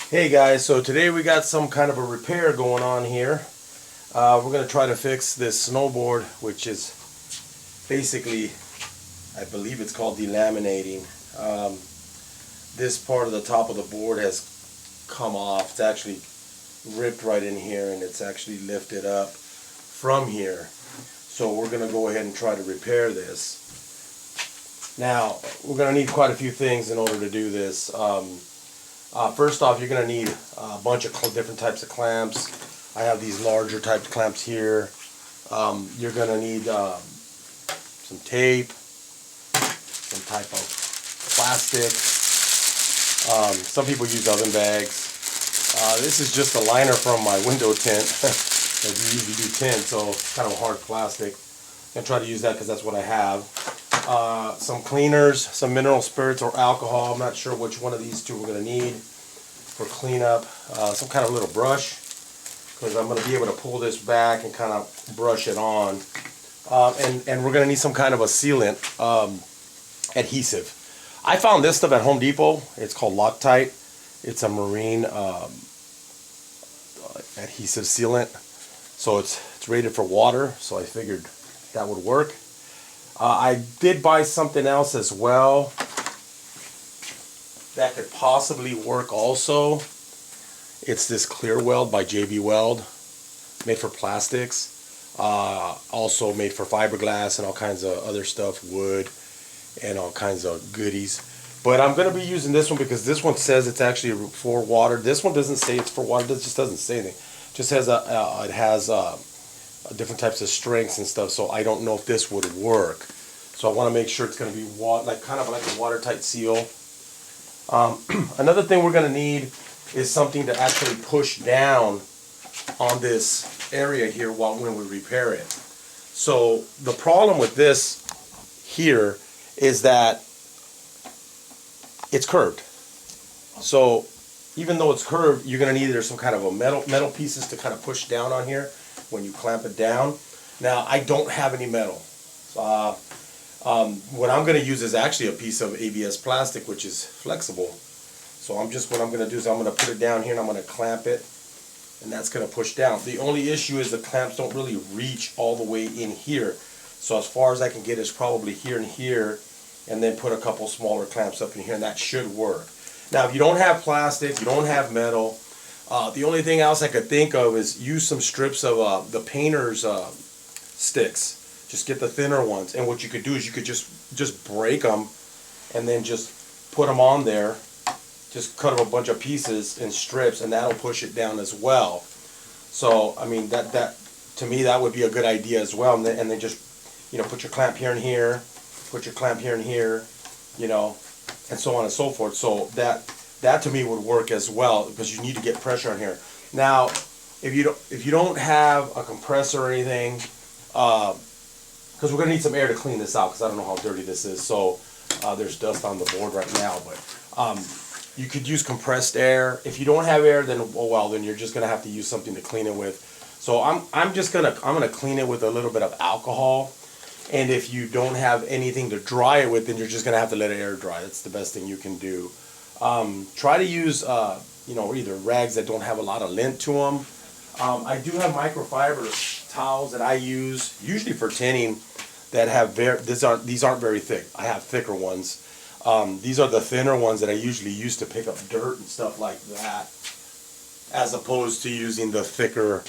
Hey guys, so today we got some kind of a repair going on here. We're going to try to fix this snowboard, which is basically, I believe it's called delaminating. This part of the top of the board has come off. It's actually ripped right in here, and it's actually lifted up from here. So we're going to go ahead and try to repair this. Now, we're going to need quite a few things in order to do this. First off, you're going to need a bunch of different types of clamps. I have these larger type of clamps here. You're going to need some tape, some type of plastic. Some people use oven bags. This is just a liner from my window tint. As you usually do tint, so it's kind of hard plastic. I'm going to try to use that because that's what I have. Some cleaners, some mineral spirits or alcohol. I'm not sure which one of these two we're going to need for cleanup. Some kind of little brush, because I'm going to be able to pull this back and kind of brush it on. And we're going to need some kind of a sealant adhesive. I found this stuff at Home Depot. It's called Loctite. It's a marine adhesive sealant. So it's rated for water, so I figured that would work. I did buy something else as well that could possibly work also. It's this clear Weld by Weld, made for plastics, also made for fiberglass and all kinds of other stuff, wood and all kinds of goodies. But I'm going to be using this one because this one says it's actually for water. This one doesn't say it's for water. It just doesn't say anything. It just says it has different types of strengths and stuff, so I don't know if this would work. So I want to make sure it's going to be kind of like a watertight seal. Another thing we're going to need is something to actually push down on this area here when we repair it. So the problem with this here is that it's curved. So even though it's curved, you're going to need either some kind of a metal pieces to kind of push down on here when you clamp it down. Now, I don't have any metal. What I'm going to use is actually a piece of ABS plastic, which is flexible. So what I'm going to do is I'm going to put it down here and I'm going to clamp it, and that's going to push down. The only issue is the clamps don't really reach all the way in here. So as far as I can get is probably here and here, and then put a couple smaller clamps up in here, and that should work. Now, if you don't have plastic, you don't have metal, the only thing else I could think of is use some strips of the painter's sticks. Just get the thinner ones, and what you could do is you could just break them and then just put them on there. Just cut up a bunch of pieces in strips, and that'll push it down as well. So I mean that to me that would be a good idea as well. And then just put your clamp here and here, put your clamp here and here, and so on and so forth. So that to me would work as well, because you need to get pressure on here. Now, if you don't have a compressor or anything, because we're going to need some air to clean this out, because I don't know how dirty this is. So there's dust on the board right now, but you could use compressed air. If you don't have air, then then you're just going to have to use something to clean it with. So I'm gonna clean it with a little bit of alcohol. And if you don't have anything to dry it with, then you're just going to have to let it air dry. That's the best thing you can do. Try to use either rags that don't have a lot of lint to them. I do have microfiber towels that I use usually for tinning that have these aren't very thick. I have thicker ones. These are the thinner ones that I usually use to pick up dirt and stuff like that, as opposed to using the thicker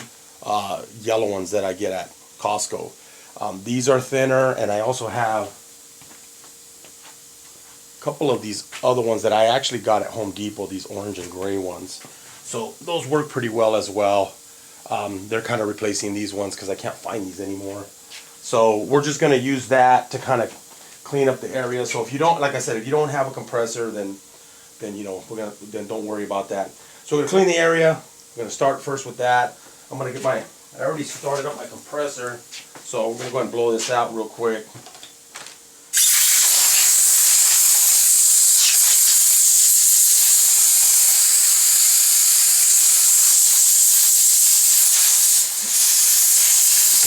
yellow ones that I get at Costco. These are thinner, and I also have a couple of these other ones that I actually got at Home Depot, these orange and gray ones. So those work pretty well as well. They're kind of replacing these ones because I can't find these anymore. So we're just going to use that to kind of clean up the area. So if you don't, like I said, if you don't have a compressor, then don't worry about that. So we're going to clean the area. I'm going to start first with that. I'm going to I already started up my compressor, so we're going to go ahead and blow this out real quick.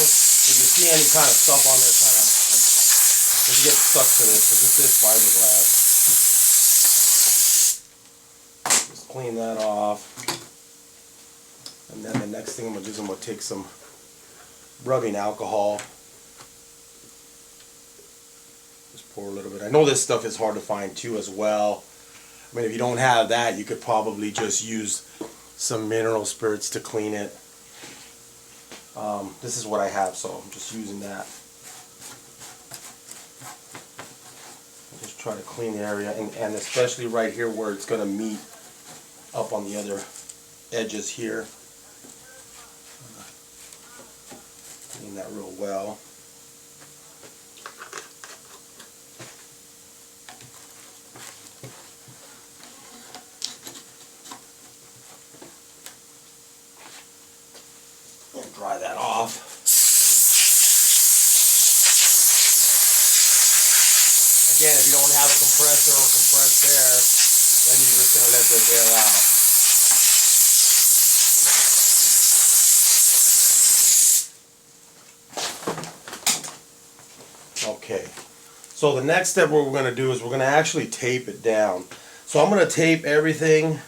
If you see any kind of stuff on there, just get stuck to this, because this is fiberglass. Just clean that off. And then the next thing I'm going to do is I'm going to take some rubbing alcohol. Just pour a little bit. I know this stuff is hard to find too as well. I mean, if you don't have that, you could probably just use some mineral spirits to clean it. This is what I have, so I'm just using that. Just try to clean the area, and especially right here where it's going to meet up on the other edges here. Clean that real well. And dry that off. Again, if you don't have a compressor or compressed air, then you're just going to let this air out. Okay, so the next step what we're going to do is we're going to actually tape it down. So I'm going to tape everything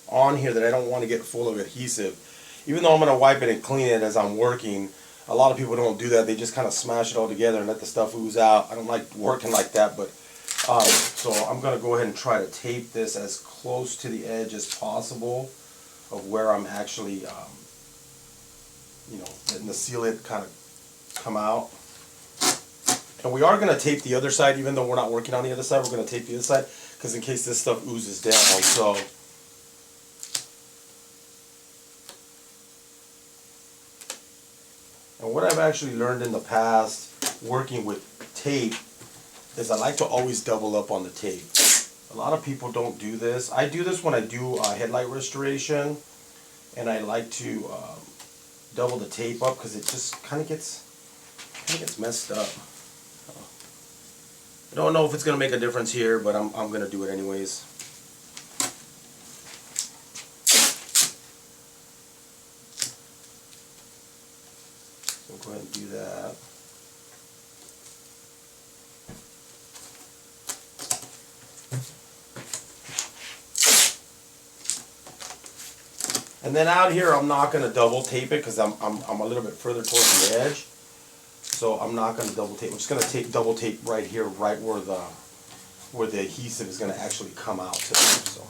on here that I don't want to get full of adhesive. Even though I'm going to wipe it and clean it as I'm working, a lot of people don't do that. They just kind of smash it all together and let the stuff ooze out. I don't like working like that, but so I'm going to go ahead and try to tape this as close to the edge as possible of where I'm actually, you know, letting the sealant kind of come out. And we are going to tape the other side, even though we're not working on the other side. We're going to tape the other side because in case this stuff oozes down. So and what I've actually learned in the past working with tape is I like to always double up on the tape. A lot of people don't do this. I do this when I do headlight restoration, and I like to double the tape up because it just kind of gets messed up. I don't know if it's going to make a difference here, but I'm going to do it anyways. So go ahead and do that. And then out here, I'm not going to double tape it because I'm a little bit further towards the edge. So I'm not going to double tape. I'm just going to double tape right here, right where the adhesive is going to actually come out to. So.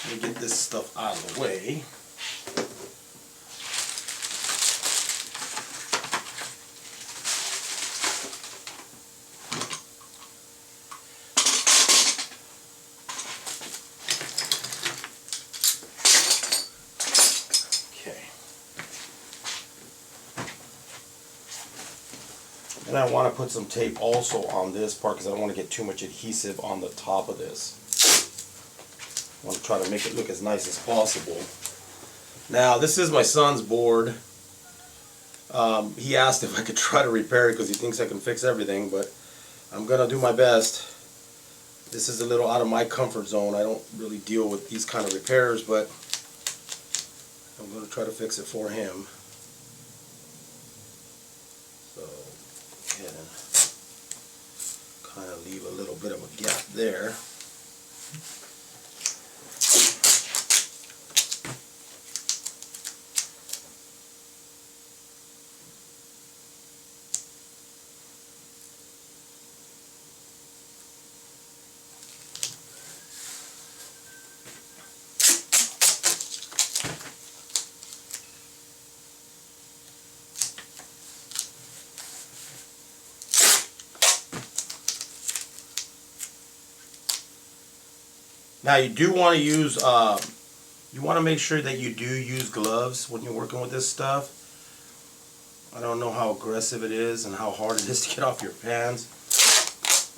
Let me get this stuff out of the way. And I want to put some tape also on this part because I don't want to get too much adhesive on the top of this. I want to try to make it look as nice as possible. Now this is my son's board. He asked if I could try to repair it because he thinks I can fix everything, but I'm going to do my best. This is a little out of my comfort zone. I don't really deal with these kind of repairs, but I'm going to try to fix it for him. So go ahead and kind of leave a little bit of a gap there. Now you do want to use, you want to make sure that you do use gloves when you're working with this stuff. I don't know how aggressive it is and how hard it is to get off your pans.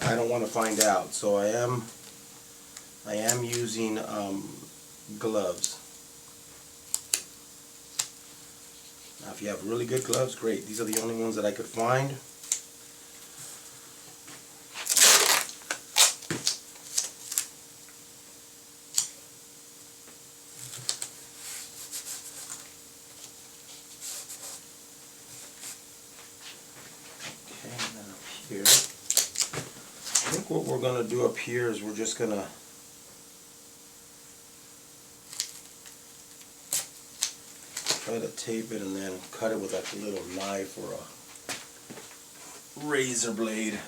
I don't want to find out, so I am using gloves. Now if you have really good gloves, great. These are the only ones that I could find. think what we're going to do up here is we're just going to try to tape it and then cut it with like a little knife or a razor blade.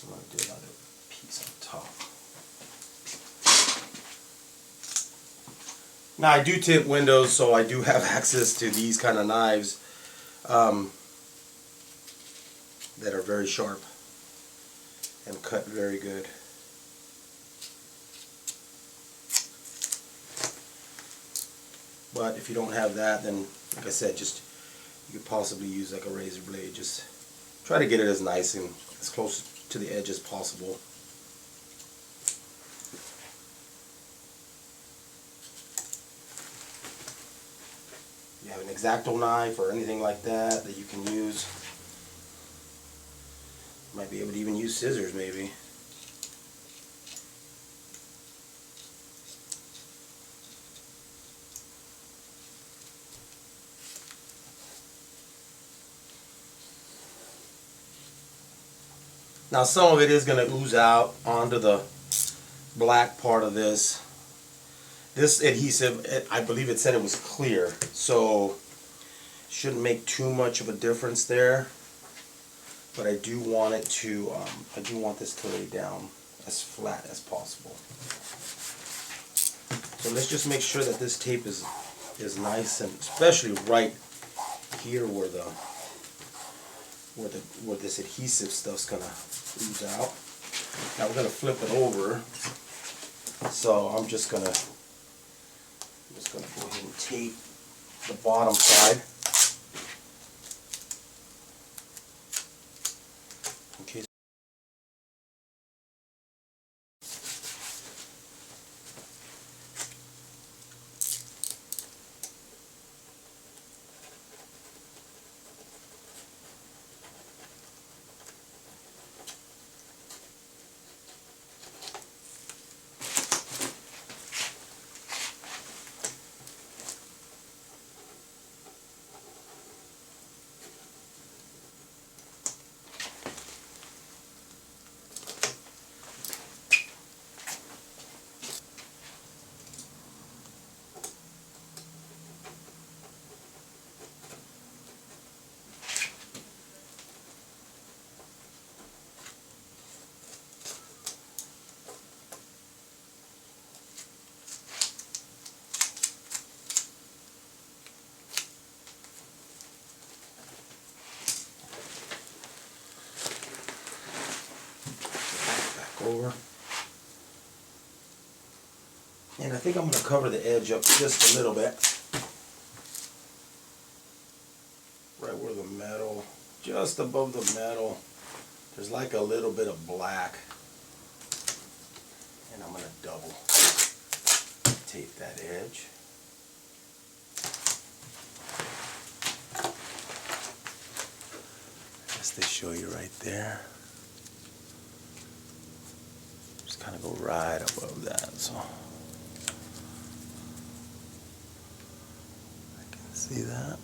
I'm going to do another piece on top. Now I do tint windows, so I do have access to these kind of knives that are very sharp and cut very good. But if you don't have that, then like I said, just you could possibly use like a razor blade. Just try to get it as nice and as close to the edge as possible. You have an X-Acto knife or anything like that that you can use. Might be able to even use scissors maybe. Now some of it is going to ooze out onto the black part of this. This adhesive, I believe it said it was clear, so shouldn't make too much of a difference there. But I do want it to, I do want this to lay down as flat as possible. So let's just make sure that this tape is nice, and especially right here where this adhesive stuff's gonna ooze out. Now we're gonna flip it over. So I'm just gonna go ahead and tape the bottom side. Okay. Over. And I think I'm going to cover the edge up just a little bit. Right where the metal, just above the metal, there's like a little bit of black. And I'm going to double tape that edge. I guess they show you right there. Kind of go right above that, so I can see that.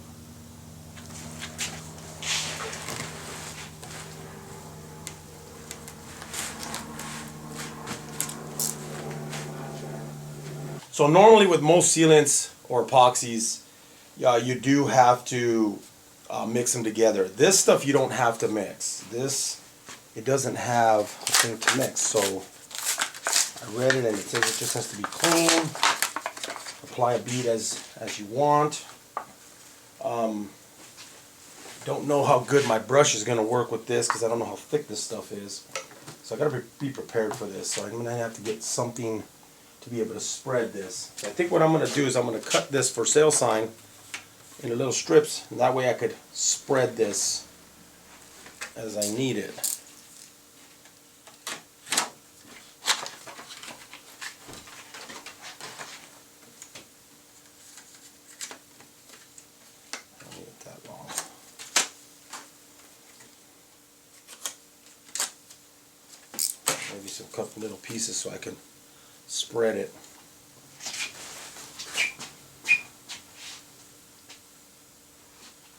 So normally with most sealants or epoxies, you do have to mix them together. This stuff you don't have to mix. This, it doesn't have a thing to mix, so I read it and it says it just has to be clean. Apply a bead as you want. Don't know how good my brush is going to work with this because I don't know how thick this stuff is. So I got to be prepared for this. So I'm going to have to get something to be able to spread this. So I think what I'm going to do is I'm going to cut this for sale sign into little strips, and that way I could spread this as I need it. some couple little pieces so I can spread it.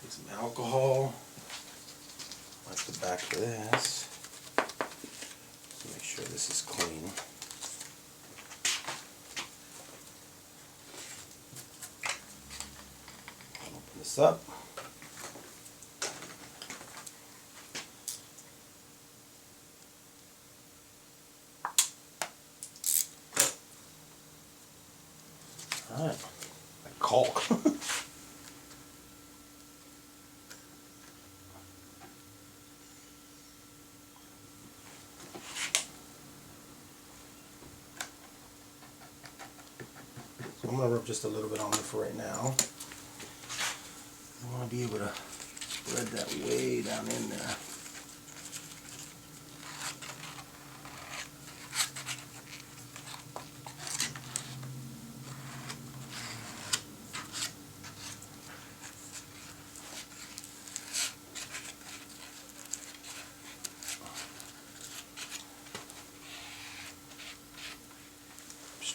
Get some alcohol. Wipe the back of this. Make sure this is clean. Open this up. Alright, like caulk. So I'm going to rub just a little bit on there for right now. I want to be able to spread that way down in there.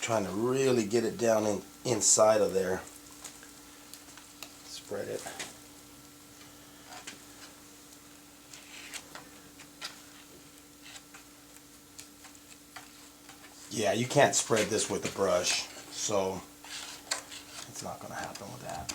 Trying to really get it down inside of there. Spread it. Yeah, you can't spread this with a brush, so it's not going to happen with that.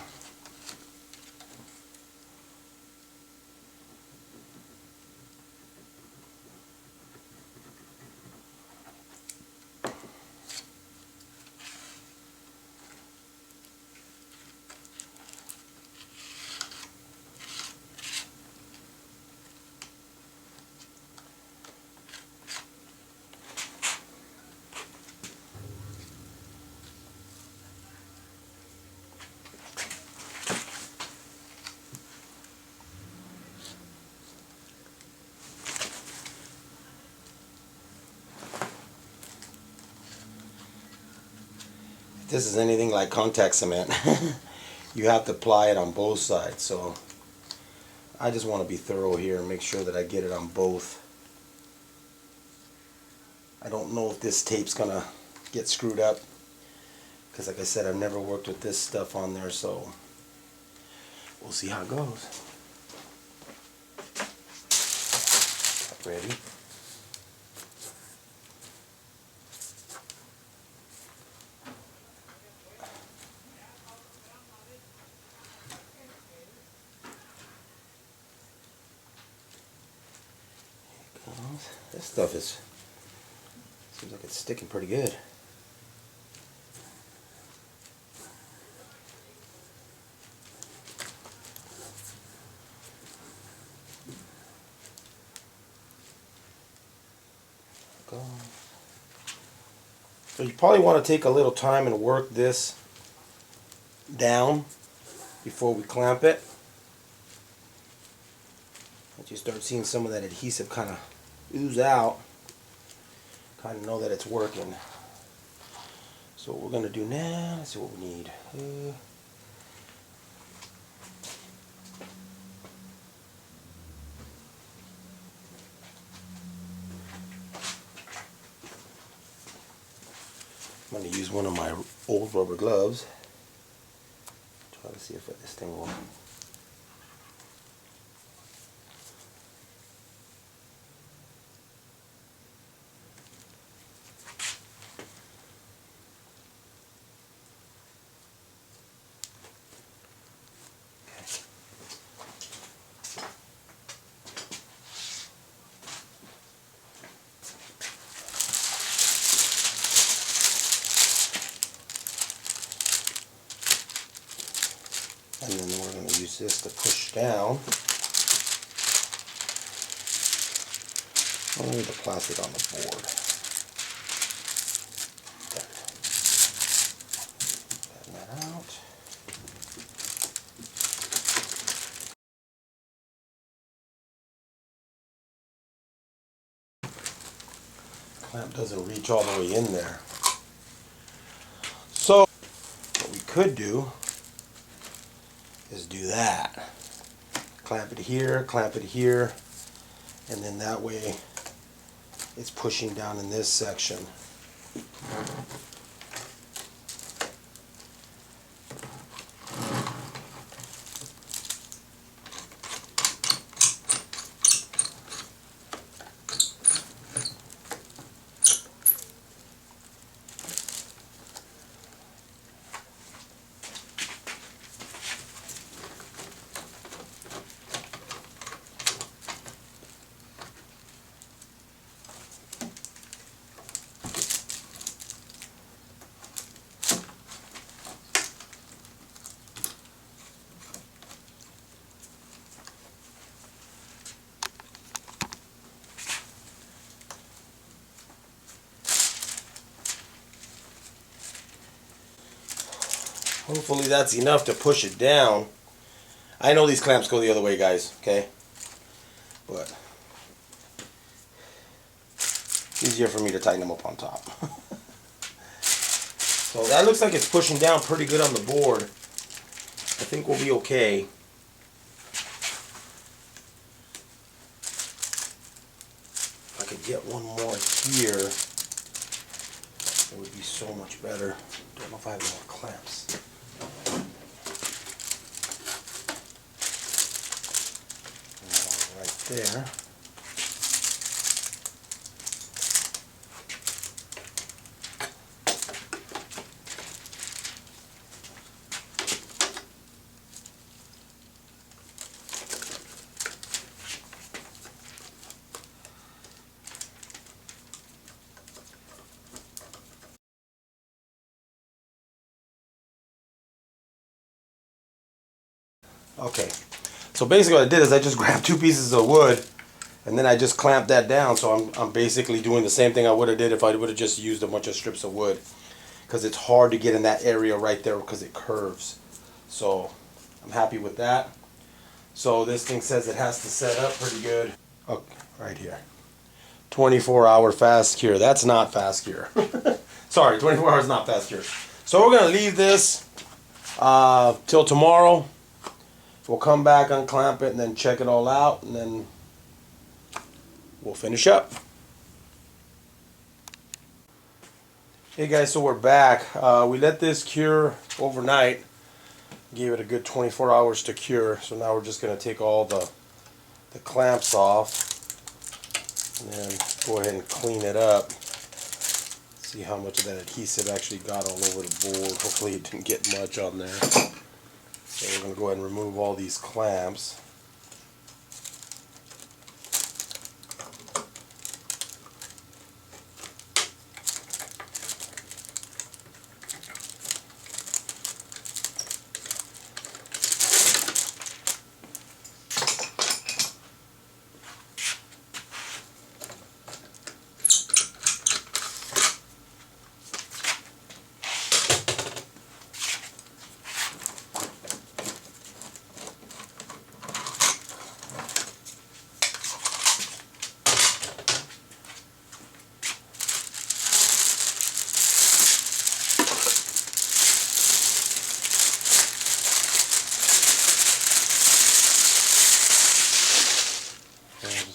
If this is anything like contact cement, you have to apply it on both sides. So I just want to be thorough here and make sure that I get it on both. I don't know if this tape's gonna get screwed up, because like I said, I've never worked with this stuff on there, so we'll see how it goes. Ready? This stuff seems like it's sticking pretty good. So you probably want to take a little time and work this down before we clamp it. Once you start seeing some of that adhesive kind of ooze out, kind of know that it's working. So what we're going to do now, let's see what we need. I'm going to use one of my old rubber gloves. Try to see if this thing will. And then we're going to use this to push down. I'll leave the plastic on the board. Flatten that out. Clamp doesn't reach all the way in there. So what we could do is do that. Clamp it here, and then that way it's pushing down in this section. Hopefully that's enough to push it down. I know these clamps go the other way, guys, okay? But it's easier for me to tighten them up on top. So that looks like it's pushing down pretty good on the board. I think we'll be okay. If I could get one more here, it would be so much better. Don't know if I have more clamps. Right there. Okay, so basically what I did is I just grabbed 2 pieces of wood and then I just clamped that down. So I'm basically doing the same thing I would have did if I would have just used a bunch of strips of wood, because it's hard to get in that area right there because it curves. So I'm happy with that. So this thing says it has to set up pretty good. Oh, right here. 24-hour fast cure. That's not fast cure. Sorry, 24 hours not fast cure. So we're going to leave this till tomorrow. We'll come back, unclamp it, and then check it all out, and then we'll finish up. Hey guys, so we're back. We let this cure overnight. Gave it a good 24 hours to cure. So now we're just going to take all the clamps off and then go ahead and clean it up. See how much of that adhesive actually got all over the board. Hopefully it didn't get much on there. So we're going to go ahead and remove all these clamps.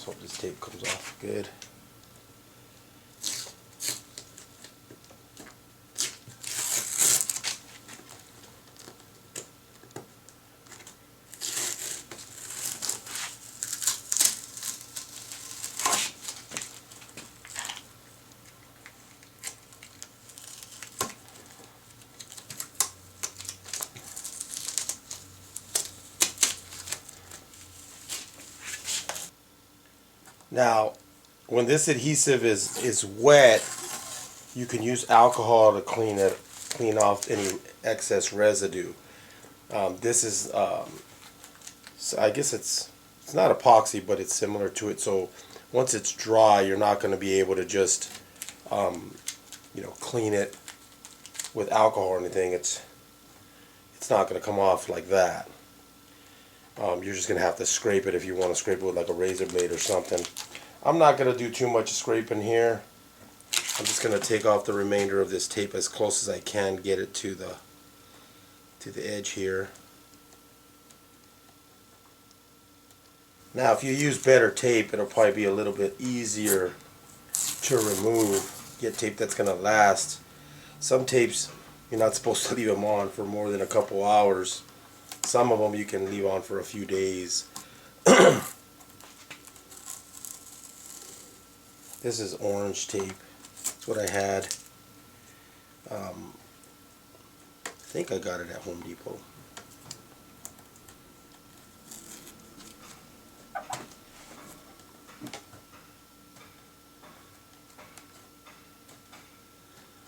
Hope this tape comes off good. Now, when this adhesive is wet, you can use alcohol to clean off any excess residue. This is, so I guess it's not epoxy, but it's similar to it. So once it's dry, you're not going to be able to just, clean it with alcohol or anything. It's not going to come off like that. You're just going to have to scrape it if you want to scrape it with like a razor blade or something. I'm not going to do too much scraping here. I'm just going to take off the remainder of this tape as close as I can, get it to the edge here. Now if you use better tape, it'll probably be a little bit easier to remove. Get tape that's going to last. Some tapes you're not supposed to leave them on for more than a couple hours. Some of them you can leave on for a few days. This is orange tape. That's what I had. I think I got it at Home Depot.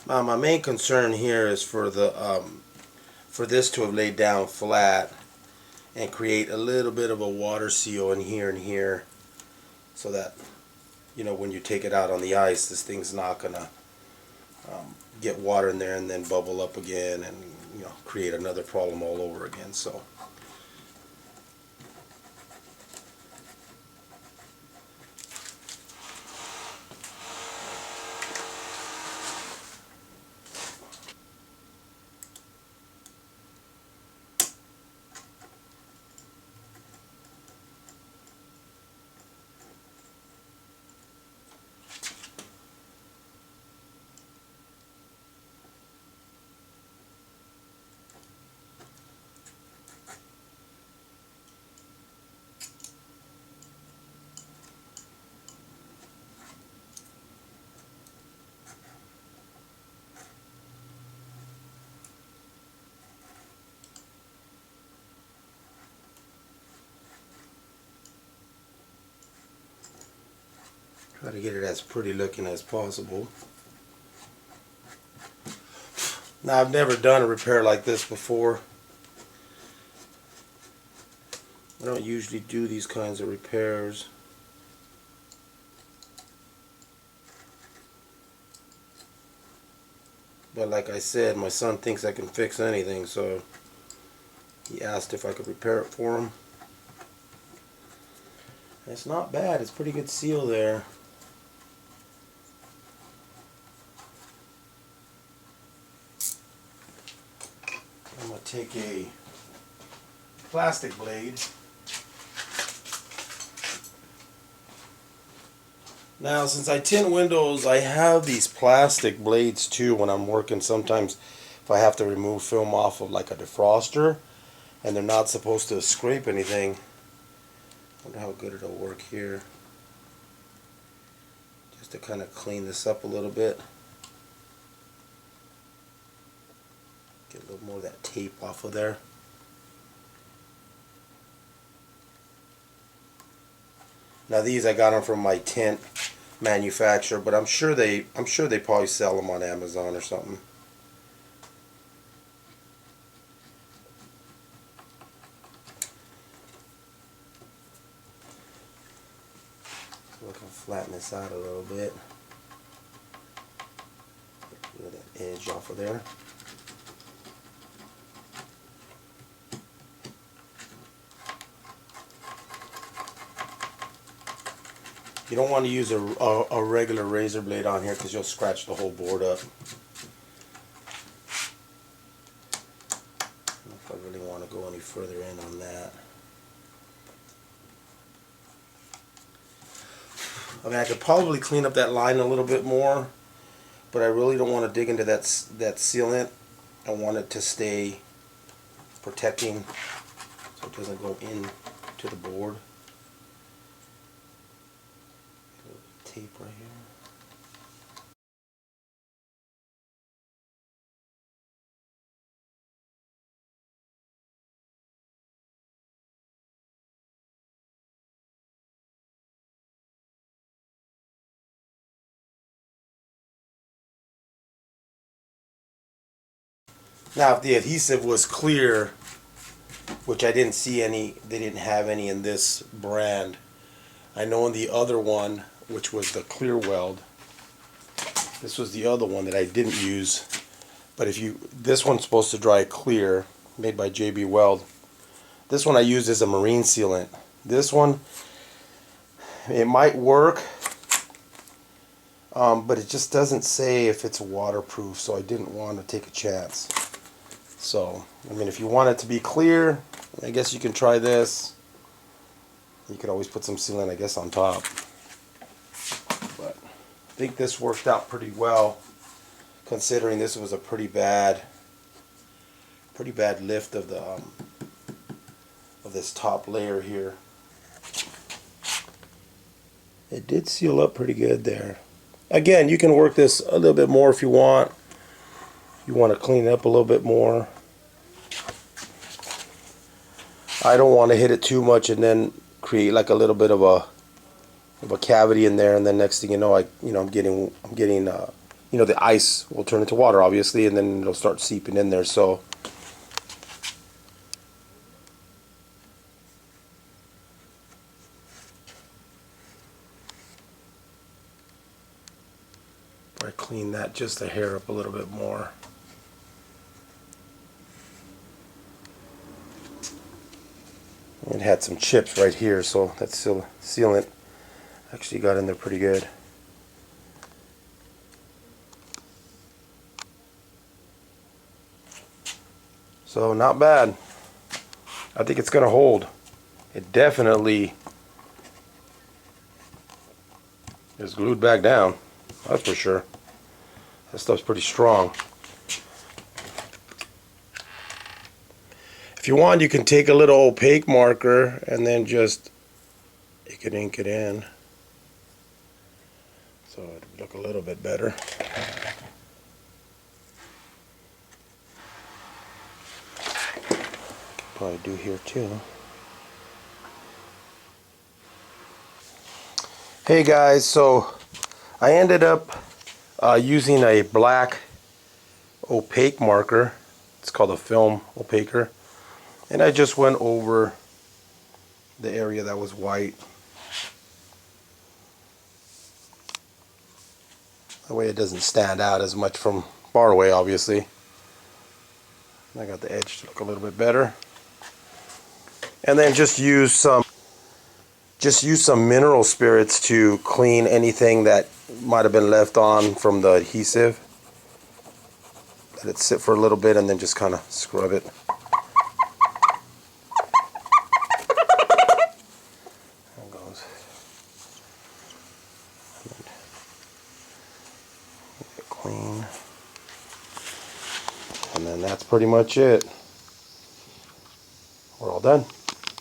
Now my main concern here is for this to have laid down flat and create a little bit of a water seal in here and here, so that, you know, when you take it out on the ice, this thing's not gonna get water in there and then bubble up again and, you know, create another problem all over again. So try to get it as pretty looking as possible. Now, I've never done a repair like this before. I don't usually do these kinds of repairs. But like I said, my son thinks I can fix anything, so he asked if I could repair it for him. It's not bad. It's pretty good seal there. I'm going to take a plastic blade. Now, since I tint windows, I have these plastic blades too when I'm working. Sometimes if I have to remove film off of like a defroster and they're not supposed to scrape anything. I wonder how good it'll work here. Just to kind of clean this up a little bit. Get a little more of that tape off of there. Now these I got them from my tint manufacturer, but I'm sure they probably sell them on Amazon or something. So I can flatten this out a little bit. Get rid of that edge off of there. You don't want to use a regular razor blade on here because you'll scratch the whole board up. I don't know if I really want to go any further in on that. I mean, I could probably clean up that line a little bit more, but I really don't want to dig into that sealant. I want it to stay protecting so it doesn't go into the board. Tape right here. Now, if the adhesive was clear, which I didn't see any, they didn't have any in this brand. I know in the other one, which was the clear Weld, this was the other one that I didn't use. But this one's supposed to dry clear, made by JB Weld. This one I used as a marine sealant. This one, it might work, but it just doesn't say if it's waterproof, so I didn't want to take a chance. So, I mean, if you want it to be clear, I guess you can try this. You could always put some sealant, I guess, on top. But think this worked out pretty well, considering this was a pretty bad lift of the of this top layer here. It did seal up pretty good there. Again, you can work this a little bit more if you want. You want to clean it up a little bit more. I don't want to hit it too much and then create like a little bit of a cavity in there, and then next thing you know, I'm getting the ice will turn into water, obviously, and then it'll start seeping in there. So I clean that just a hair up a little bit more. It had some chips right here, so that sealant actually got in there pretty good. So not bad. I think it's gonna hold. It definitely is glued back down. That's for sure. That stuff's pretty strong. If you want, you can take a little opaque marker and then just you can ink it in, so it would look a little bit better. Probably do here too. Hey guys, so I ended up using a black opaque marker. It's called a film opaquer, and I just went over the area that was white. That way it doesn't stand out as much from far away, obviously. I got the edge to look a little bit better. And then just use some mineral spirits to clean anything that might have been left on from the adhesive. Let it sit for a little bit and then just kind of scrub it. There it goes. Get it clean. And then that's pretty much it. We're all done.